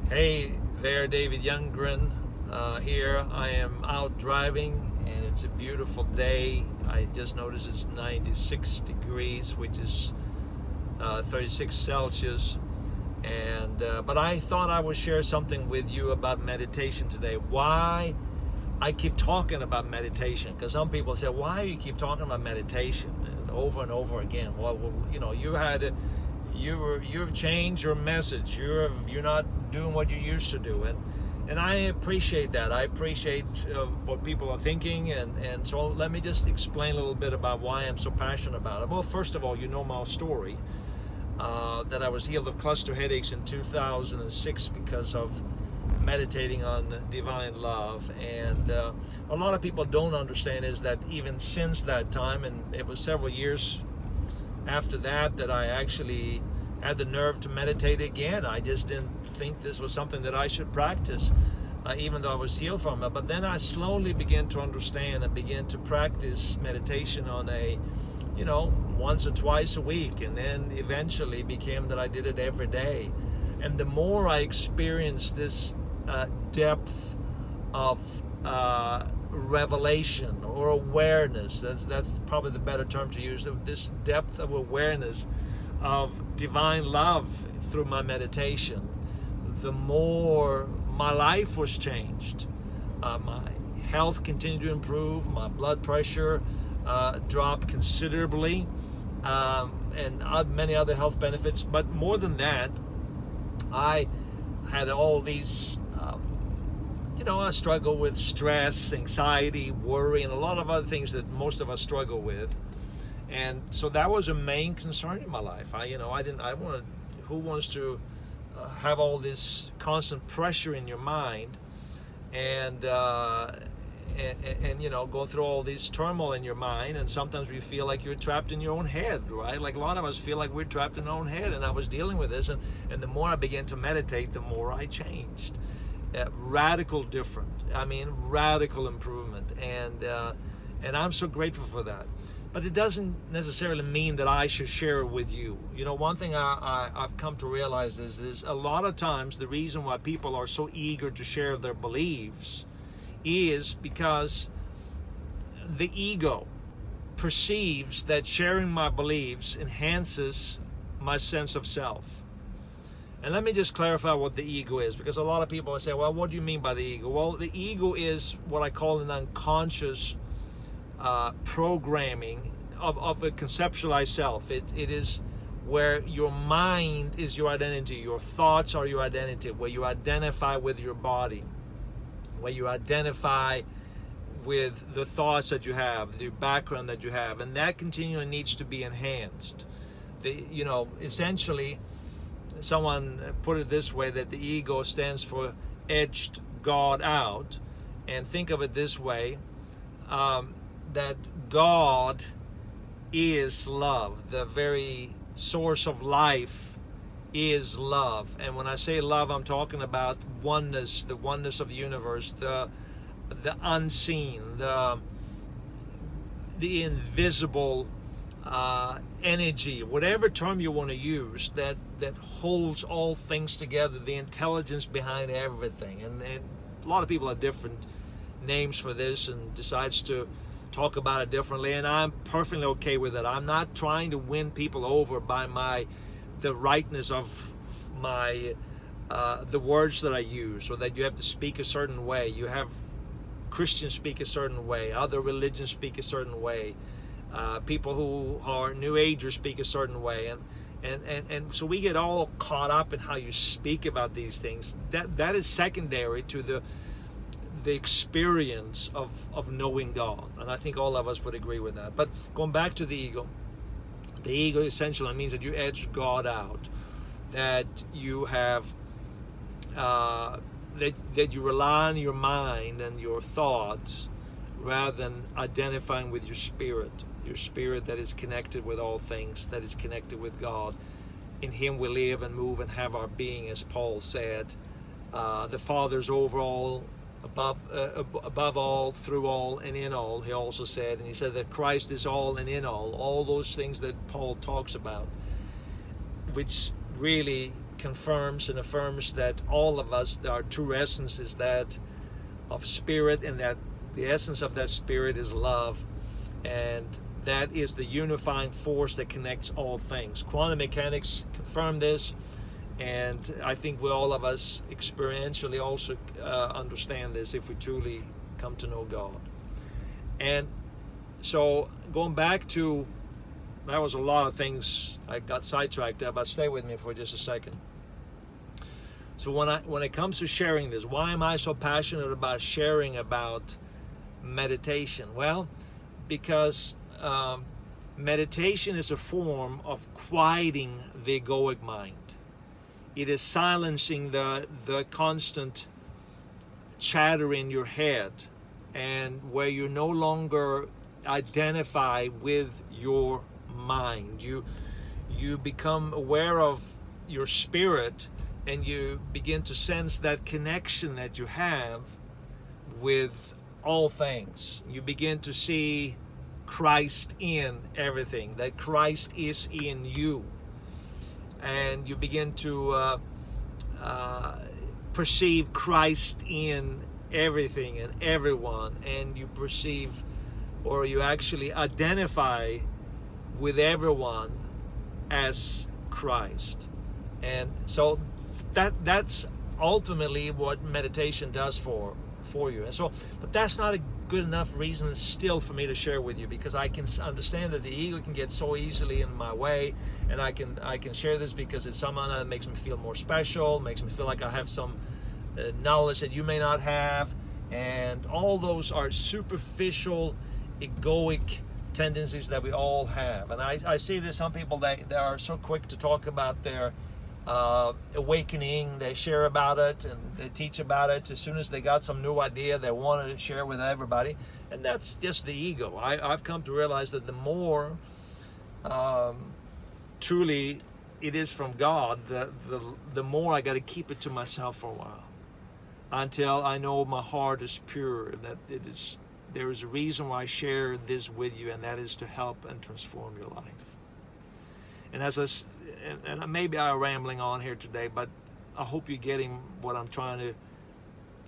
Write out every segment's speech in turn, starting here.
Hey there, David Youngren here. I am out driving and it's a beautiful day. I just noticed it's 96 degrees, which is 36 Celsius. But I thought I would share something with you about meditation today. Why I keep talking about meditation? Because some people say, why do you keep talking about meditation and over again? Well, you've changed your message. You're not doing what you used to do, and I appreciate that. I appreciate what people are thinking, and so let me just explain a little bit about why I'm so passionate about it. Well, first of all, you know my story, that I was healed of cluster headaches in 2006 because of meditating on divine love. And a lot of people don't understand is that even since that time, and it was several years after that I actually had the nerve to meditate again. I just didn't think this was something that I should practice, even though I was healed from it. But then I slowly began to understand and began to practice meditation on once or twice a week, and then eventually became that I did it every day. And the more I experienced this depth of revelation or awareness, that's probably the better term to use, this depth of awareness of divine love through my meditation, the more my life was changed. My health continued to improve, my blood pressure dropped considerably, and many other health benefits. But more than that, I had all these I struggle with stress, anxiety, worry, and a lot of other things that most of us struggle with. And so that was a main concern in my life. Who wants to have all this constant pressure in your mind and go through all this turmoil in your mind, and sometimes you feel like you're trapped in your own head, right? Like a lot of us feel like we're trapped in our own head, and I was dealing with this, and the more I began to meditate, the more I changed. Radical improvement, and I'm so grateful for that. But it doesn't necessarily mean that I should share it with you. One thing I've come to realize is a lot of times the reason why people are so eager to share their beliefs is because the ego perceives that sharing my beliefs enhances my sense of self. And let me just clarify what the ego is, because a lot of people say, well, what do you mean by the ego? Well, the ego is what I call an unconscious programming of a conceptualized self. It is where your mind is your identity, your thoughts are your identity, where you identify with your body, where you identify with the thoughts that you have, the background that you have, and that continually needs to be enhanced. Essentially, someone put it this way, that the ego stands for edged God out. And think of it this way, that God is love. The very source of life is love. And when I say love, I'm talking about oneness, the oneness of the universe, the unseen, the invisible energy, whatever term you want to use, that holds all things together, the intelligence behind everything. And a lot of people have different names for this and decides to talk about it differently, and I'm perfectly okay with it. I'm not trying to win people over by the rightness of my the words that I use, or that you have to speak a certain way. You have Christians speak a certain way, other religions speak a certain way, people who are New Agers speak a certain way, and so we get all caught up in how you speak about these things. That is secondary to the experience of knowing God, and I think all of us would agree with that. But going back to the ego essentially means that you edge God out, that you have that you rely on your mind and your thoughts rather than identifying with your spirit that is connected with all things, that is connected with God. In Him we live and move and have our being, as Paul said. The Father's over all, above all, through all, and in all, he also said. And he said that Christ is all and in all those things that Paul talks about, which really confirms and affirms that all of us, our true essence is that of spirit, and that the essence of that spirit is love, and that is the unifying force that connects all things. Quantum mechanics confirm this, and I think all of us experientially also understand this if we truly come to know God. And so going back to, that was a lot of things. I got sidetracked there, but stay with me for just a second. So when it comes to sharing this, why am I so passionate about sharing about meditation? Well, because meditation is a form of quieting the egoic mind. It is silencing the constant chatter in your head, and where you no longer identify with your mind. You become aware of your spirit, and you begin to sense that connection that you have with all things. You begin to see Christ in everything, that Christ is in you, and you begin to perceive Christ in everything and everyone, and you perceive, or you actually identify with everyone as Christ. And so that's ultimately what meditation does for you. And so, but that's not a good enough reason still for me to share with you, because I can understand that the ego can get so easily in my way, and I can share this because it's someone that makes me feel more special, makes me feel like I have some knowledge that you may not have, and all those are superficial egoic tendencies that we all have. And I see this, some people, they are so quick to talk about their awakening. They share about it and they teach about it. As soon as they got some new idea, they want to share with everybody, and that's just the ego. I've come to realize that the more truly it is from God, the more I got to keep it to myself for a while, until I know my heart is pure, that there is a reason why I share this with you, and that is to help and transform your life. And and maybe I'm rambling on here today, but I hope you're getting what I'm trying to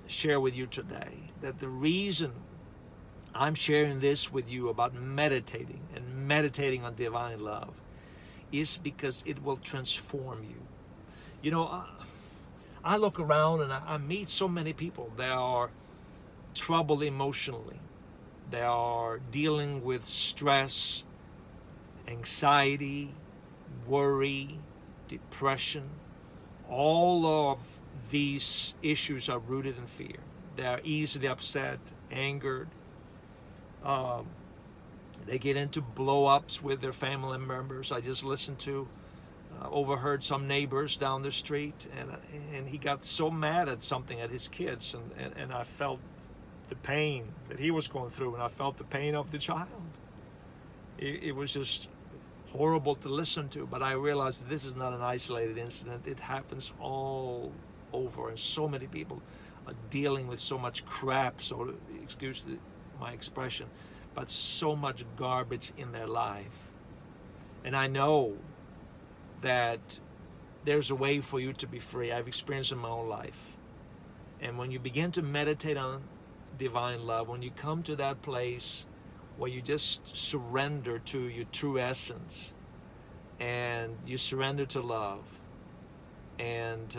share with you today. That the reason I'm sharing this with you about meditating and meditating on divine love is because it will transform you. You know, I look around and I meet so many people that are troubled emotionally. They are dealing with stress, anxiety, worry, depression. All of these issues are rooted in fear. They are easily upset, angered. They get into blow-ups with their family members. I just listened to, overheard some neighbors down the street, and he got so mad at something, at his kids, and I felt the pain that he was going through, and I felt the pain of the child. It was just horrible to listen to, but I realized this is not an isolated incident. It happens all over, and so many people are dealing with so much crap, so excuse my expression, but so much garbage in their life. And I know that there's a way for you to be free. I've experienced it in my own life. And when you begin to meditate on divine love, when you come to that place where you just surrender to your true essence, and you surrender to love, and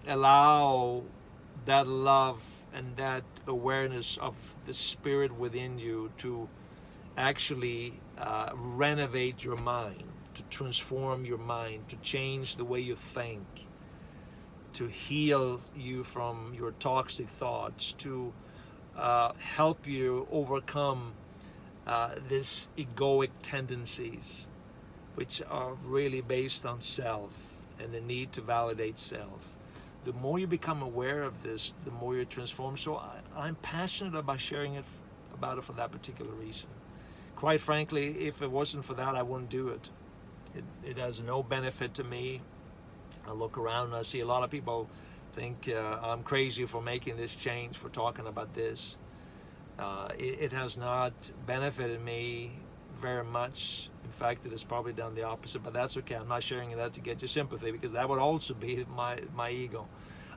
allow that love and that awareness of the spirit within you to actually renovate your mind, to transform your mind, to change the way you think, to heal you from your toxic thoughts, to help you overcome these egoic tendencies, which are really based on self and the need to validate self. The more you become aware of this, the more you transform. So I'm passionate about sharing about it for that particular reason. Quite frankly, if it wasn't for that, I wouldn't do it. It has no benefit to me. I look around and I see a lot of people think I'm crazy for making this change, for talking about this. It has not benefited me very much. In fact, it has probably done the opposite, but that's okay. I'm not sharing that to get your sympathy, because that would also be my ego.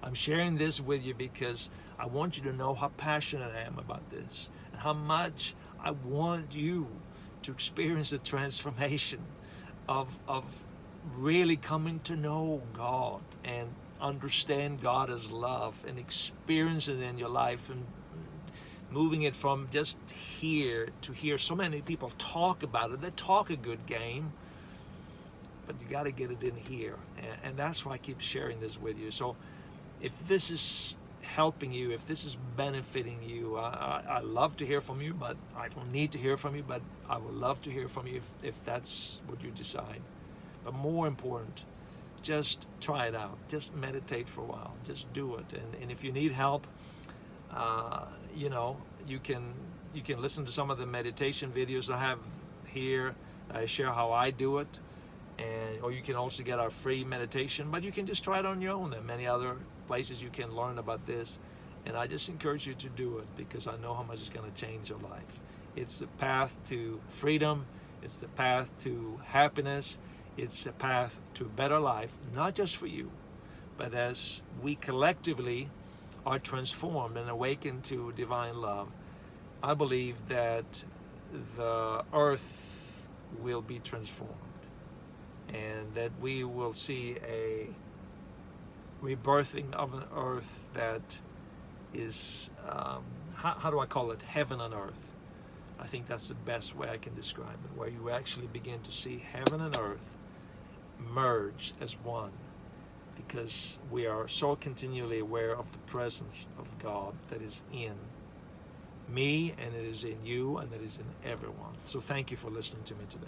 I'm sharing this with you because I want you to know how passionate I am about this, and how much I want you to experience the transformation of really coming to know God and understand God as love and experience it in your life, and moving it from just here to here. So many people talk about it. They talk a good game, but you got to get it in here. And that's why I keep sharing this with you. So if this is helping you, if this is benefiting you, I love to hear from you, but I don't need to hear from you, but I would love to hear from you if that's what you decide. But more important, just try it out. Just meditate for a while. Just do it. And if you need help, you know, you can listen to some of the meditation videos I have here. I share how I do it, or you can also get our free meditation, but you can just try it on your own. There are many other places you can learn about this, and I just encourage you to do it, because I know how much it's going to change your life. It's the path to freedom. It's the path to happiness. It's a path to a better life, not just for you, but as we collectively are transformed and awakened to divine love, I believe that the earth will be transformed, and that we will see a rebirthing of an earth that is, how do I call it, heaven on earth. I think that's the best way I can describe it, where you actually begin to see heaven and earth merge as one, because we are so continually aware of the presence of God that is in me, and it is in you, and it is in everyone. So thank you for listening to me today.